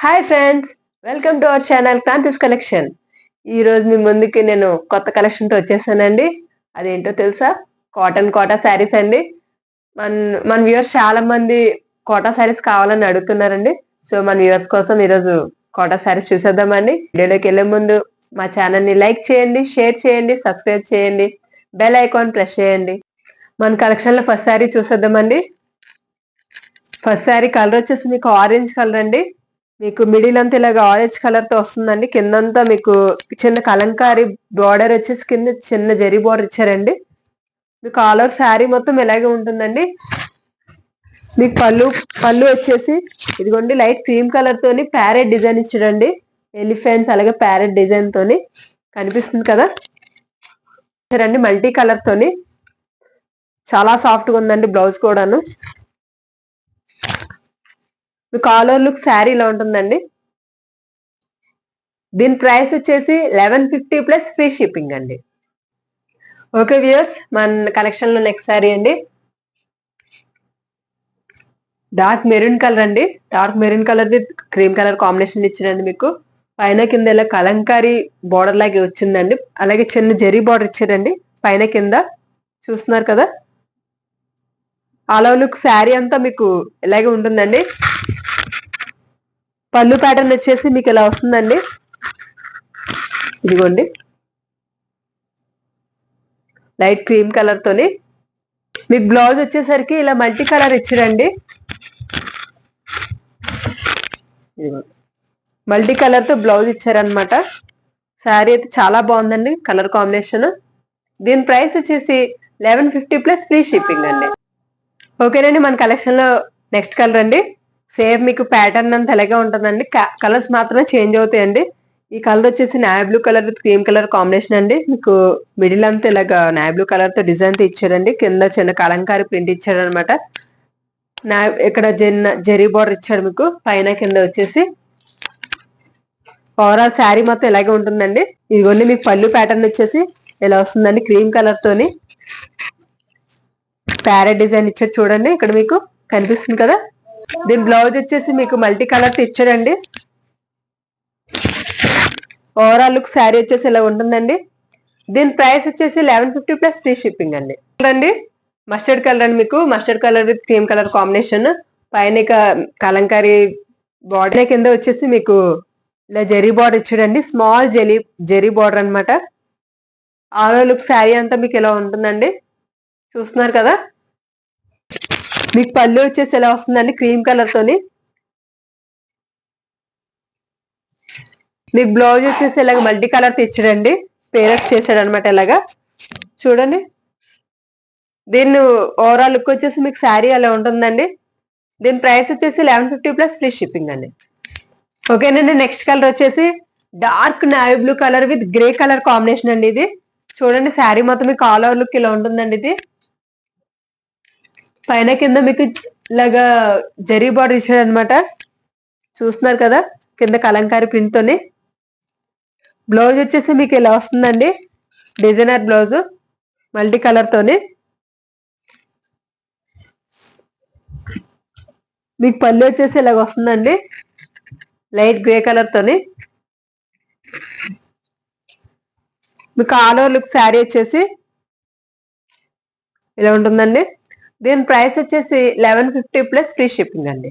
Hi friends, welcome to our channel Kranthi's collection. ఈ రోజు మీ ముందుకి నేను కొత్త కలెక్షన్ తో వచ్చేసానండి. అదేంటో తెలుసా? కోటా శారీస్ అండి. మన మన వ్యూవర్స్ చాలా మంది కోటా శారీస్ కావాలని అడుగుతున్నారండి. సో మన వ్యూవర్స్ కోసం ఈరోజు కోటా శారీస్ చూసేద్దామండి. వీడియోలోకి వెళ్లే ముందు మా ఛానల్ ని లైక్ చేయండి, షేర్ చేయండి, సబ్స్క్రైబ్ చేయండి, బెల్ ఐకాన్ ప్రెస్ చేయండి. మన కలెక్షన్ లో ఫస్ట్ శారీ చూసేద్దామండి. ఫస్ట్ శారీ కలర్ వచ్చేసి మీకు ఆరెంజ్ కలర్ అండి. మీకు మిడిల్ అంతా ఇలాగ ఆరెంజ్ కలర్ తో వస్తుందండి. కిందంతా మీకు చిన్న కలంకారీ బార్డర్ వచ్చేసి కింద చిన్న జరీ బార్డర్ ఇచ్చారండి. మీకు ఆల్ ఓవర్ శారీ మొత్తం ఇలాగే ఉంటుందండి. మీకు పళ్ళు వచ్చేసి ఇదిగోండి లైట్ క్రీమ్ కలర్ తోని ప్యారెట్ డిజైన్ ఇచ్చాడండి. ఎలిఫెంట్స్ అలాగే ప్యారెట్ డిజైన్ తోని కనిపిస్తుంది కదా. రండి మల్టీ కలర్ తోని చాలా సాఫ్ట్ గా ఉందండి. బ్లౌజ్ కూడాను మీకు ఆల్ ఓవర్ లుక్ శారీ ఇలా ఉంటుందండి. దీని ప్రైస్ వచ్చేసి 1150 ప్లస్ ఫ్రీ షిప్పింగ్ అండి. ఓకే వ్యూయర్స్, మన కలెక్షన్ లో నెక్స్ట్ శారీ అండి. డార్క్ మెరూన్ కలర్ అండి. Dark maroon colour with cream colour combination ఇచ్చారండి. మీకు పైన కింద ఇలా కలంకారీ బార్డర్ లాగే వచ్చిందండి. అలాగే చిన్న జరీ బార్డర్ ఇచ్చారండి పైన కింద. చూస్తున్నారు కదా. ఆల్ ఓవర్ లుక్ శారీ అంతా మీకు ఇలాగే ఉంటుందండి. పళ్ళు ప్యాటర్న్ వచ్చేసి మీకు ఇలా వస్తుందండి. ఇదిగోండి లైట్ క్రీమ్ కలర్ తోని. మీకు బ్లౌజ్ వచ్చేసరికి ఇలా మల్టీ కలర్ ఇచ్చారండి. మల్టీ కలర్ తో బ్లౌజ్ ఇచ్చారనమాట. శారీ అయితే చాలా బాగుందండి కలర్ కాంబినేషన్. దీని ప్రైస్ వచ్చేసి 1150 ప్లస్ ఫ్రీ షిప్పింగ్ అండి. ఓకేనండి, మన కలెక్షన్ లో నెక్స్ట్ కలర్ అండి. సేమ్ మీకు ప్యాటర్న్ అంతా ఎలాగే ఉంటుందండి. కలర్స్ మాత్రమే చేంజ్ అవుతాయండి. ఈ కలర్ వచ్చేసి navy blue colour with cream colour combination అండి. మీకు మిడిల్ అంతా ఇలాగా నావీ బ్లూ కలర్ తో డిజైన్ తో ఇచ్చారండి. కింద చిన్న కలంకారీ ప్రింట్ ఇచ్చాడు అనమాట. ఇక్కడ జెరీ బార్డర్ ఇచ్చాడు మీకు పైన కింద వచ్చేసి. ఓవరాల్ శారీ మొత్తం ఇలాగే ఉంటుందండి. ఇదిగోండి మీకు పళ్ళు ప్యాటర్న్ వచ్చేసి ఇలా వస్తుందండి. క్రీమ్ కలర్ తోని ప్యారెట్ డిజైన్ ఇచ్చాడు చూడండి. ఇక్కడ మీకు కనిపిస్తుంది కదా. దీని బ్లౌజ్ వచ్చేసి మీకు మల్టీ కలర్ తో ఇచ్చాడండి. ఓవరాల్ లుక్ శారీ వచ్చేసి ఇలా ఉంటుందండి. దీని ప్రైస్ వచ్చేసి 1150 ప్లస్ ఫ్రీ షిప్పింగ్ అండి. అండి మస్టర్డ్ కలర్ అండి. మీకు mustard colour with cream colour combination. పైన కలంకారీ బార్డర్ కింద వచ్చేసి మీకు ఇలా జరీ బార్డర్ ఇచ్చాడండి. స్మాల్ జరీ బార్డర్ అనమాట. ఆల్ లుక్ శారీ అంతా మీకు ఇలా ఉంటుందండి. చూస్తున్నారు కదా. మీకు పళ్ళు వచ్చేసి ఎలా వస్తుందండి క్రీమ్ కలర్ తోని. మీకు బ్లౌజ్ వచ్చేసి ఇలాగ మల్టీ కలర్ ఇచ్చాడండి. పేరప్ చేశాడు అనమాట. ఇలాగా చూడండి. దీన్ని ఓవరాల్ లుక్ వచ్చేసి మీకు శారీ అలా ఉంటుందండి. దీని ప్రైస్ వచ్చేసి 1150 ప్లస్ ఫ్రీ షిప్పింగ్ అండి. ఓకేనండి, నెక్స్ట్ కలర్ వచ్చేసి dark navy blue colour with grey colour combination అండి. ఇది చూడండి శారీ మొత్తం మీకు ఆల్ ఓవర్ లుక్ ఇలా ఉంటుందండి. ఇది పైన కింద మీకు ఇలాగా జరీ బార్డర్ ఇచ్చాడు అనమాట. చూస్తున్నారు కదా. కింద కలంకారీ ప్రింట్ తోని. బ్లౌజ్ వచ్చేసి మీకు ఇలా వస్తుందండి. డిజైనర్ బ్లౌజ్ మల్టీ కలర్ తోని. మీకు పళ్ళు వచ్చేసి ఇలాగ వస్తుందండి లైట్ గ్రే కలర్ తోని. మీకు ఆల్ ఓవర్ లుక్ శారీ వచ్చేసి ఇలా ఉంటుందండి. దీని ప్రైస్ వచ్చేసి 1150 ప్లస్ ఫ్రీ షిప్పింగ్ అండి.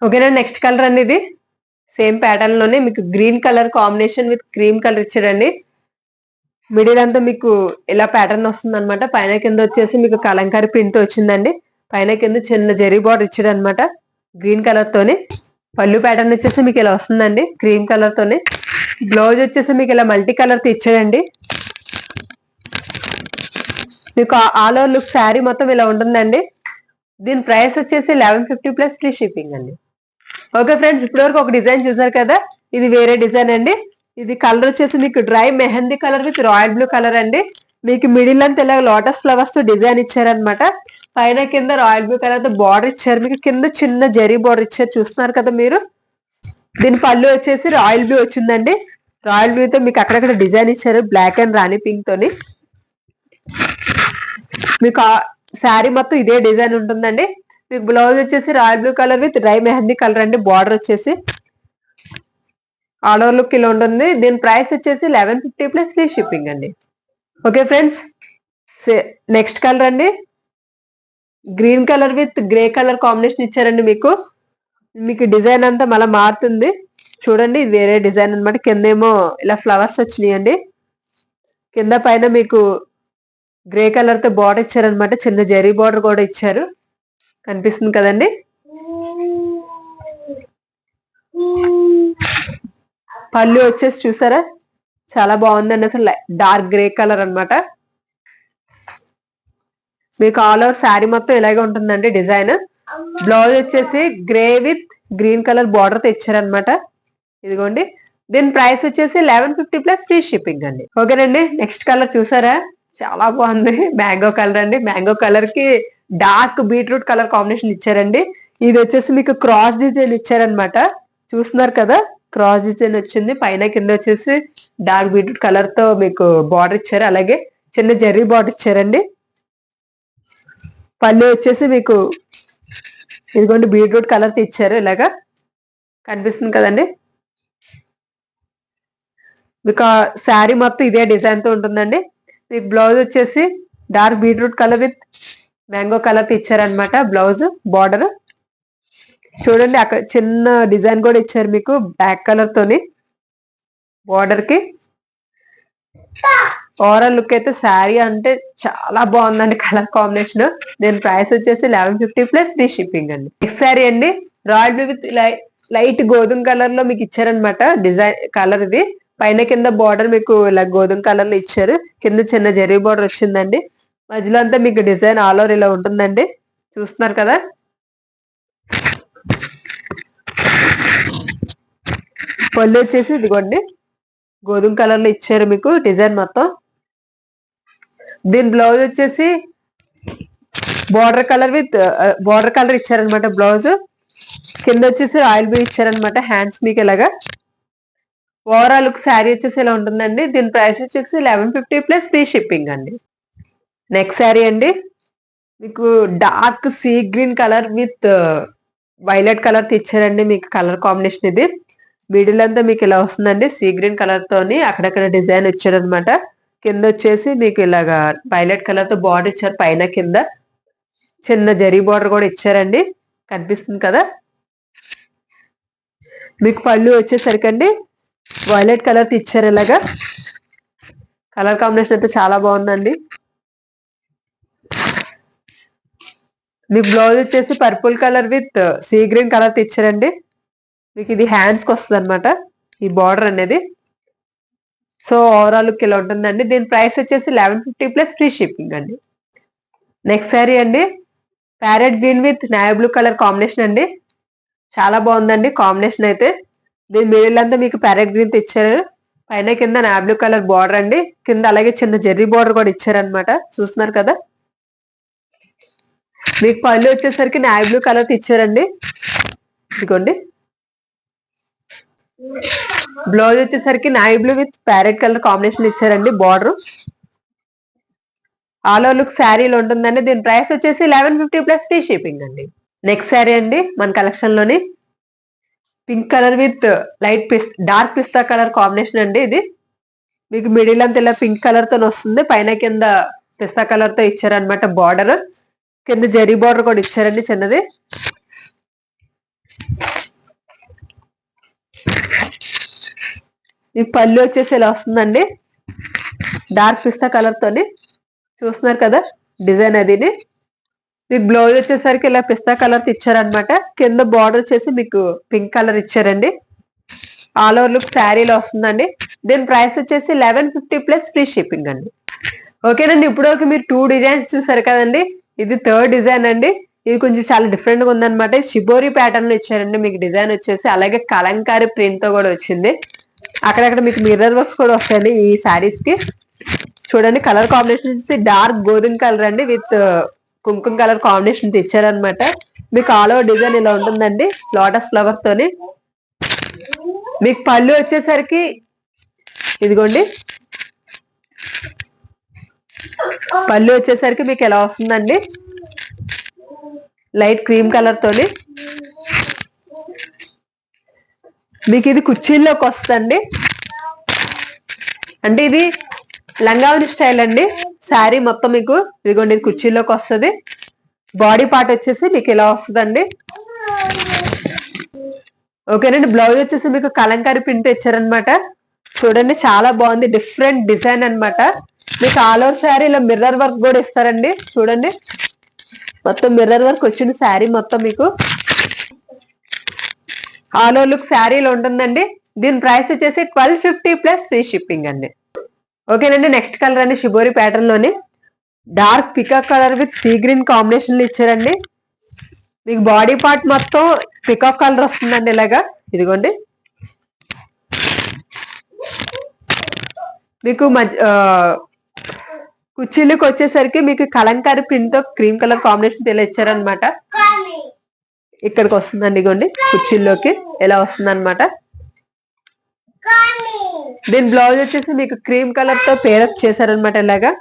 ఓకేనా, నెక్స్ట్ కలర్ అండి. ఇది సేమ్ ప్యాటర్న్ లోనే మీకు green colour combination with cream colour ఇచ్చాడండి. మిడిల్ అంతా మీకు ఇలా ప్యాటర్న్ వస్తుంది అనమాట. పైన కింద వచ్చేసి మీకు కలంకారీ ప్రింట్ తో వచ్చిందండి. పైన కింద చిన్న జరీ బార్డర్ ఇచ్చాడు అనమాట గ్రీన్ కలర్ తోని. పళ్ళు ప్యాటర్న్ వచ్చేసి మీకు ఇలా వస్తుందండి క్రీమ్ కలర్ తోని. బ్లౌజ్ వచ్చేసి మీకు ఇలా మల్టీ కలర్ తో ఇచ్చాడండి. మీకు ఆల్ ఓవర్ లుక్ శారీ మొత్తం ఇలా ఉంటుందండి. దీని ప్రైస్ వచ్చేసి 1150 ప్లస్ ఫ్రీ షిప్పింగ్ అండి. ఓకే ఫ్రెండ్స్, ఇప్పటివరకు ఒక డిజైన్ చూసారు కదా. ఇది వేరే డిజైన్ అండి. ఇది కలర్ వచ్చేసి మీకు dry mehndi colour with royal blue colour అండి. మీకు మిడిల్ అంతా ఇలా లోటస్ ఫ్లవర్స్ తో డిజైన్ ఇచ్చారనమాట. పైన కింద రాయల్ బ్లూ కలర్ తో బార్డర్ ఇచ్చారు. మీకు కింద చిన్న జరీ బార్డర్ ఇచ్చారు. చూస్తున్నారు కదా మీరు. దీని పళ్ళు వచ్చేసి రాయల్ బ్లూ వచ్చిందండి. రాయల్ బ్లూ తో మీకు అక్కడక్కడ డిజైన్ ఇచ్చారు బ్లాక్ అండ్ రాణి పింక్ తోని. మీకు శారీ మొత్తం ఇదే డిజైన్ ఉంటుందండి. మీకు బ్లౌజ్ వచ్చేసి royal blue colour with dry mehndi colour అండి. బార్డర్ వచ్చేసి ఆల్ ఓవర్ లుక్ ఇలా ఉంటుంది. దీని ప్రైస్ వచ్చేసి 1150 ప్లస్ ఫ్రీ షిప్పింగ్ అండి. ఓకే ఫ్రెండ్స్, నెక్స్ట్ కలర్ అండి, green colour with grey colour combination ఇచ్చారండి. మీకు డిజైన్ అంతా మళ్ళీ మారుతుంది చూడండి. ఇది వేరే డిజైన్ అనమాట. కింద ఏమో ఇలా ఫ్లవర్స్ వచ్చినాయండి. కింద పైన మీకు గ్రే కలర్ తో బార్డర్ ఇచ్చారనమాట. చిన్న జరీ బార్డర్ కూడా ఇచ్చారు, కనిపిస్తుంది కదండి. పళ్ళు వచ్చేసి చూసారా, చాలా బాగుందండి. అసలు డార్క్ గ్రే కలర్ అనమాట. మీకు ఆల్ ఓవర్ శారీ మొత్తం ఇలాగే ఉంటుందండి డిజైన్. బ్లౌజ్ వచ్చేసి grey with green colour border తో ఇచ్చారనమాట. ఇదిగోండి. దీని ప్రైస్ వచ్చేసి 1150 ప్లస్ ఫ్రీ షిప్పింగ్ అండి. ఓకేనండి, నెక్స్ట్ కలర్ చూసారా, చాలా బాగుంది. మ్యాంగో కలర్ అండి. మ్యాంగో కలర్ కి డార్క్ బీట్రూట్ కలర్ కాంబినేషన్ ఇచ్చారండి. ఇది వచ్చేసి మీకు క్రాస్ డిజైన్ ఇచ్చారనమాట. చూస్తున్నారు కదా, క్రాస్ డిజైన్ వచ్చింది. పైన కింద వచ్చేసి డార్క్ బీట్రూట్ కలర్ తో మీకు బార్డర్ ఇచ్చారు. అలాగే చిన్న జెర్రీ బార్డర్ ఇచ్చారండి. పళ్ళు వచ్చేసి మీకు ఇదిగోండి బీట్రూట్ కలర్ తో ఇచ్చారు. ఇలాగా కనిపిస్తుంది కదండి. మీకు శారీ మొత్తం ఇదే డిజైన్ తో ఉంటుందండి. మీకు బ్లౌజ్ వచ్చేసి dark beetroot colour with mango colour తో ఇచ్చారనమాట. బ్లౌజ్ బార్డర్ చూడండి, అక్కడ చిన్న డిజైన్ కూడా ఇచ్చారు మీకు బ్లాక్ కలర్ తోని బార్డర్ కి. ఓవరాల్ లుక్ అయితే శారీ అంటే చాలా బాగుందండి కలర్ కాంబినేషన్. దీని ప్రైస్ వచ్చేసి 1150 ప్లస్ ఫ్రీ షిప్పింగ్ అండి. నెక్స్ట్ శారీ అండి, రాయల్ బ్లూ విత్ లైట్ గోధుమ కలర్ లో మీకు ఇచ్చారనమాట. డిజైన్ కలర్ ఇది. పైన కింద బార్డర్ మీకు ఇలా గోధుమ కలర్ లో ఇచ్చారు. కింద చిన్న జరీ బార్డర్ వచ్చిందండి. మధ్యలో అంతా మీకు డిజైన్ ఆల్ ఓవర్ ఇలా ఉంటుందండి. చూస్తున్నారు కదా. పళ్ళు వచ్చేసి ఇదిగోండి గోధుమ కలర్ లో ఇచ్చారు మీకు డిజైన్ మొత్తం. దీని బ్లౌజ్ వచ్చేసి బార్డర్ కలర్ ఇచ్చారనమాట. బ్లౌజ్ కింద వచ్చేసి ఆయిల్ బ్లూ ఇచ్చారనమాట. హ్యాండ్స్ మీకు ఇలాగా. ఓవరాల్ లుక్ శారీ వచ్చేసి ఇలా ఉంటుందండి. దీని ప్రైస్ వచ్చేసి 1150 ప్లస్ ఫ్రీ షిప్పింగ్ అండి. నెక్స్ట్ శారీ అండి, మీకు dark sea green colour with violet colour ఇచ్చారండి. మీకు కలర్ కాంబినేషన్ ఇది. మిడిల్ అంతా మీకు ఇలా వస్తుందండి సీ గ్రీన్ కలర్ తోని అక్కడక్కడ డిజైన్ ఇచ్చారనమాట. కింద వచ్చేసి మీకు ఇలాగా వైలెట్ కలర్ తో బార్డర్ ఇచ్చారు. పైన కింద చిన్న జరీ బార్డర్ కూడా ఇచ్చారండి, కనిపిస్తుంది కదా. మీకు పళ్ళు వచ్చేసరికండి వైలెట్ కలర్ ఇచ్చారు. ఇలాగా కలర్ కాంబినేషన్ అయితే చాలా బాగుందండి. మీకు బ్లౌజ్ వచ్చేసి purple colour with sea green colour ఇచ్చారండి. మీకు ఇది హ్యాండ్స్ కి వస్తుంది అనమాట ఈ బార్డర్ అనేది. సో ఓవరాల్ లుక్ ఇలా ఉంటుందండి. దీని ప్రైస్ వచ్చేసి 1150 ప్లస్ ఫ్రీ షిప్పింగ్ అండి. నెక్స్ట్ శారీ అండి, parrot green with navy blue colour combination అండి. చాలా బాగుందండి కాంబినేషన్ అయితే. దీని మిడిల్ అంతా మీకు ప్యారెట్ గ్రీన్ తో ఇచ్చారు. పైన కింద నావీ బ్లూ కలర్ బార్డర్ అండి. కింద అలాగే చిన్న జెర్రీ బార్డర్ కూడా ఇచ్చారనమాట. చూస్తున్నారు కదా. మీకు పళ్ళు వచ్చేసరికి నావీ బ్లూ కలర్ ఇచ్చారండి. ఇదిగోండి. బ్లౌజ్ వచ్చేసరికి navy blue with parrot colour combination ఇచ్చారండి. బార్డర్ ఆల్ ఓవర్ లుక్ శారీలో ఉంటుందండి. దీని ప్రైస్ వచ్చేసి 1150 ప్లస్ ఫ్రీ షిప్పింగ్ అండి. నెక్స్ట్ శారీ అండి, మన కలెక్షన్ లోని pink colour with dark pista colour combination అండి. ఇది మీకు మిడిల్ అంతా ఇలా పింక్ కలర్ తో వస్తుంది. పైన కింద పిస్తా కలర్ తో ఇచ్చారనమాట. బార్డర్ కింద జరీ బార్డర్ కూడా ఇచ్చారండి చిన్నది. ఈ పళ్ళు వచ్చేసి ఇలా వస్తుందండి డార్క్ పిస్తా కలర్ తోని. చూస్తున్నారు కదా డిజైన్ అది. మీకు బ్లౌజ్ వచ్చేసరికి ఇలా పిస్తా కలర్ ఇచ్చారనమాట. కింద బార్డర్ వచ్చేసి మీకు పింక్ కలర్ ఇచ్చారండి. ఆల్ ఓవర్ లుక్ శారీలో వస్తుందండి. దీని ప్రైస్ వచ్చేసి 1150 ప్లస్ ఫ్రీ షిప్పింగ్ అండి. ఓకేనండి, ఇప్పుడు మీరు 2 డిజైన్స్ చూసారు కదండి. ఇది థర్డ్ డిజైన్ అండి. ఇది కొంచెం చాలా డిఫరెంట్ గా ఉందన్నమాట. షిబోరి ప్యాటర్న్ లో ఇచ్చారండి మీకు డిజైన్ వచ్చేసి. అలాగే కలంకారీ ప్రింట్ తో కూడా వచ్చింది. అక్కడక్కడ మీకు మిర్రర్ వర్క్స్ కూడా వస్తాయండి ఈ శారీస్ కి. చూడండి కలర్ కాంబినేషన్ వచ్చేసి డార్క్ గోధుమ కలర్ అండి విత్ కుంకుమ కలర్ కాంబినేషన్ ఇచ్చారనమాట. మీకు ఆల్ ఓవర్ డిజైన్ ఇలా ఉంటుందండి లోటస్ ఫ్లవర్ తోని. మీకు పళ్ళు వచ్చేసరికి ఇదిగోండి, పళ్ళు వచ్చేసరికి మీకు ఎలా వస్తుందండి లైట్ క్రీమ్ కలర్ తోని. మీకు ఇది కుర్చీల్లోకి వస్తుందండి. అంటే ఇది లంగావని స్టైల్ అండి. శారీ మొత్తం మీకు ఇదిగోండి ఇది కుర్చీల్లోకి వస్తుంది. బాడీ పార్ట్ వచ్చేసి మీకు ఇలా వస్తుందండి. ఓకేనండి. బ్లౌజ్ వచ్చేసి మీకు కలంకారీ ప్రింట్ ఇచ్చారనమాట. చూడండి చాలా బాగుంది, డిఫరెంట్ డిజైన్ అనమాట. మీకు ఆల్ ఓవర్ శారీలో మిర్రర్ వర్క్ కూడా ఇస్తారండి. చూడండి మొత్తం మిర్రర్ వర్క్ వచ్చిన శారీ మొత్తం మీకు ఆల్ ఓవర్ లుక్ శారీలో ఉంటుందండి. దీని ప్రైస్ వచ్చేసి 1250 ప్లస్ ఫ్రీ షిప్పింగ్ అండి. ఓకేనండి. నెక్స్ట్ కలర్ అండి షిబోరి ప్యాటర్న్ లోని dark peacock colour with sea green combination లో ఇచ్చారండి. మీకు బాడీ పార్ట్ మొత్తం పికాక్ కలర్ వస్తుందండి ఇలాగా. ఇదిగోండి మీకు కుర్చీలకు వచ్చేసరికి మీకు కలంకారీ ప్రింట్ తో క్రీమ్ కలర్ కాంబినేషన్ ఇలా ఇచ్చారనమాట. ఇక్కడికి వస్తుందండి. ఇగోండి కుర్చీల్లోకి ఎలా వస్తుంది అనమాట. దీని బ్లౌజ్ వచ్చేసి మీకు క్రీమ్ కలర్ తో పేరప్ చేశారనమాట ఇలాగా.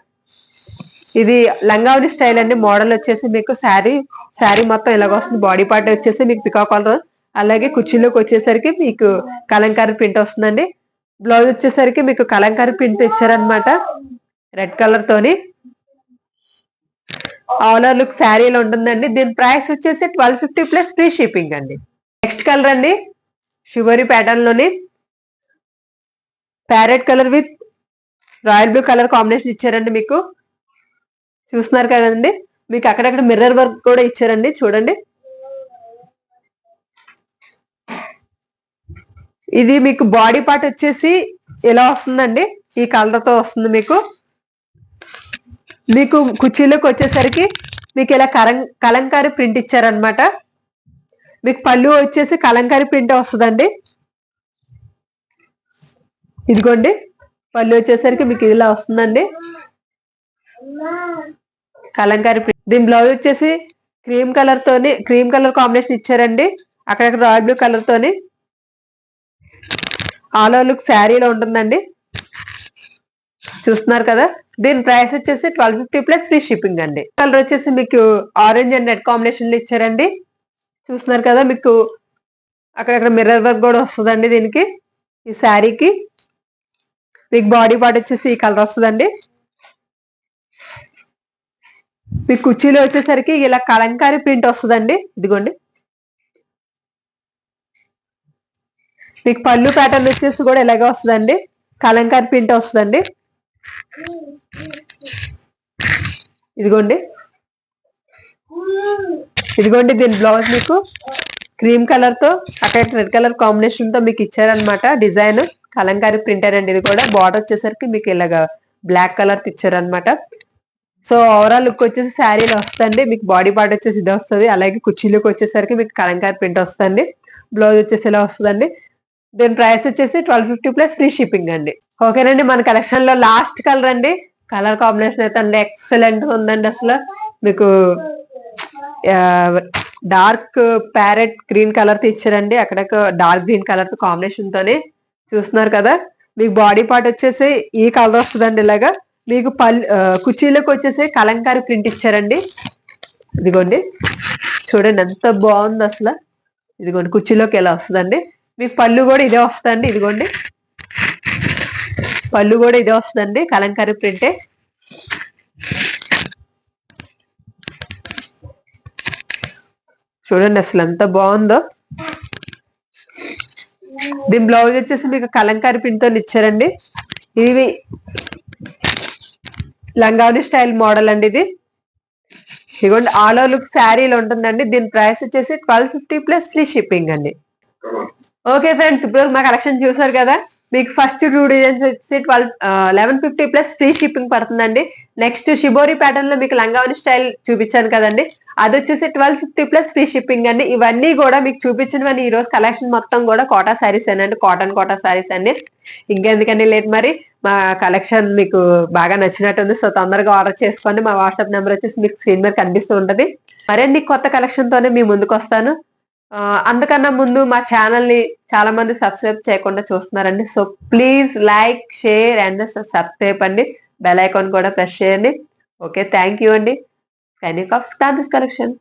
ఇది లంగావని స్టైల్ అండి. మోడల్ వచ్చేసి మీకు శారీ మొత్తం ఇలాగ వస్తుంది. బాడీ పార్ట్ వచ్చేసి మీకు పికాక్ కలర్, అలాగే కుర్చీలోకి వచ్చేసరికి మీకు కలంకారీ ప్రింట్ వస్తుందండి. బ్లౌజ్ వచ్చేసరికి మీకు కలంకారీ ప్రింట్ ఇచ్చారనమాట రెడ్ కలర్ తోని. ఆల్ ఓవర్ లుక్ శారీలో ఉంటుందండి. దీని ప్రైస్ వచ్చేసి 1250 ప్లస్ ఫ్రీ షిప్పింగ్ అండి. నెక్స్ట్ కలర్ అండి షిబోరి ప్యాటర్న్ లోని parrot colour with royal blue colour combination ఇచ్చారండి. మీకు చూస్తున్నారు కదండి. మీకు అక్కడక్కడ మిర్రర్ వర్క్ కూడా ఇచ్చారండి. చూడండి ఇది మీకు బాడీ పార్ట్ వచ్చేసి ఎలా వస్తుందండి, ఈ కలర్ తో వస్తుంది. మీకు కుర్చీలోకి వచ్చేసరికి మీకు ఇలా కలంకారీ ప్రింట్ ఇచ్చారనమాట. మీకు పళ్ళు వచ్చేసి కలంకారీ ప్రింట్ వస్తుందండి. ఇదిగోండి పళ్ళు వచ్చేసరికి మీకు ఇలా వస్తుందండి కలంకారీ ప్రింట్. దీని బ్లౌజ్ వచ్చేసి క్రీమ్ కలర్ కాంబినేషన్ ఇచ్చారండి. అక్కడక్కడ రాయల్ బ్లూ కలర్ తోని ఆల్ ఓవర్ లుక్ శారీలో ఉంటుందండి. చూస్తున్నారు కదా. దీని ప్రైస్ వచ్చేసి 1250 ప్లస్ ఫ్రీ షిప్పింగ్ అండి. కలర్ వచ్చేసి మీకు ఆరెంజ్ అండ్ రెడ్ కాంబినేషన్ లో ఇచ్చారండి. చూస్తున్నారు కదా. మీకు అక్కడక్కడ మిర్రర్ వర్క్ కూడా వస్తుందండి. దీనికి ఈ శారీకి మీకు బాడీ పార్ట్ వచ్చేసి ఈ కలర్ వస్తుందండి. మీకు కుర్చీలో వచ్చేసరికి ఇలా కలంకారీ ప్రింట్ వస్తుందండి. ఇదిగోండి మీకు పళ్ళు ప్యాటర్న్ వచ్చేసి కూడా ఇలాగే వస్తుందండి. కలంకారీ ప్రింట్ వస్తుందండి. ఇదిగోండి దీని బ్లౌజ్ మీకు క్రీమ్ కలర్ తో అక్కడ రెడ్ కలర్ కాంబినేషన్ తో మీకు ఇచ్చారనమాట. డిజైన్ కలంకారీ ప్రింటర్ అండి. ఇది కూడా బార్డర్ వచ్చేసరికి మీకు ఇలాగా బ్లాక్ కలర్ ఇచ్చారనమాట. సో ఓవరాల్ లుక్ వచ్చేసి శారీలో వస్తుంది. మీకు బాడీ పార్ట్ వచ్చేసి ఇది వస్తుంది. అలాగే కుర్చీలోకి వచ్చేసరికి మీకు కలంకారీ ప్రింట్ వస్తుంది. బ్లౌజ్ వచ్చేసి ఇలా వస్తుందండి. దీని ప్రైస్ వచ్చేసి 1250 ప్లస్ ఫ్రీ షిప్పింగ్ అండి. ఓకేనండి. మన కలెక్షన్ లో లాస్ట్ కలర్ అండి. కలర్ కాంబినేషన్ అయితే అండి ఎక్సలెంట్ ఉందండి. అసలు మీకు డార్క్ ప్యారెట్ గ్రీన్ కలర్ తో ఇచ్చారండి. అక్కడ డార్క్ గ్రీన్ కలర్ తో కాంబినేషన్ తోని చూస్తున్నారు కదా. మీకు బాడీ పార్ట్ వచ్చేసి ఈ కలర్ వస్తుందండి. ఇలాగా మీకు కుర్చీలోకి వచ్చేసి కలంకారీ ప్రింట్ ఇచ్చారండి. ఇదిగోండి చూడండి ఎంత బాగుంది అసలు. ఇదిగోండి కుర్చీలోకి ఎలా వస్తుందండి. మీకు పళ్ళు కూడా ఇదే వస్తుందండి. ఇదిగోండి పళ్ళు కూడా ఇదే వస్తుందండి కలంకారీ ప్రింటే. చూడండి అసలు ఎంత బాగుందో. దీని బ్లౌజ్ వచ్చేసి మీకు కలంకారీ ప్రింట్ తో ఇచ్చారండి. ఇది లంగావని స్టైల్ మోడల్ అండి. ఇది ఇదిగోండి ఆల్ ఓవర్ లుక్ శారీలో ఉంటుందండి. దీని ప్రైస్ వచ్చేసి 1250 ప్లస్ ఫ్రీ షిప్పింగ్ అండి. ఓకే ఫ్రెండ్స్, ఇప్పుడు మా కలెక్షన్ చూసారు కదా. మీకు ఫస్ట్ 2 డిజైన్స్ వచ్చి 1150 ప్లస్ ఫ్రీ షిప్పింగ్ పడుతుందండి. నెక్స్ట్ షిబోరి ప్యాటర్న్ లో మీకు లంగావని స్టైల్ చూపించాను కదండి, అది వచ్చేసి 1250 ప్లస్ ఫ్రీ షిప్పింగ్ అండి. ఇవన్నీ కూడా మీకు చూపించినవన్నీ ఈ రోజు కలెక్షన్ మొత్తం కూడా కోటా శారీస్ అండి, కాటన్ కోటా శారీస్ అండి. ఇంకెందుకండి లేదు, మరి మా కలెక్షన్ మీకు బాగా నచ్చినట్టుంది. సో తొందరగా ఆర్డర్ చేసుకోండి. మా వాట్సాప్ నెంబర్ వచ్చేసి మీకు స్క్రీన్ మీద కనిపిస్తూ ఉంటది. మరిన్ని కొత్త కలెక్షన్ తోనే మీ ముందుకు వస్తాను. అందుకన్నా ముందు మా ఛానల్ ని చాలా మంది సబ్స్క్రైబ్ చేయకుండా చూస్తున్నారండి. So please like, share and subscribe అండి. బెల్ ఐకాన్ కూడా ప్రెస్ చేయండి. ఓకే, థ్యాంక్ యూ అండి. Signing off Kranthi's collection.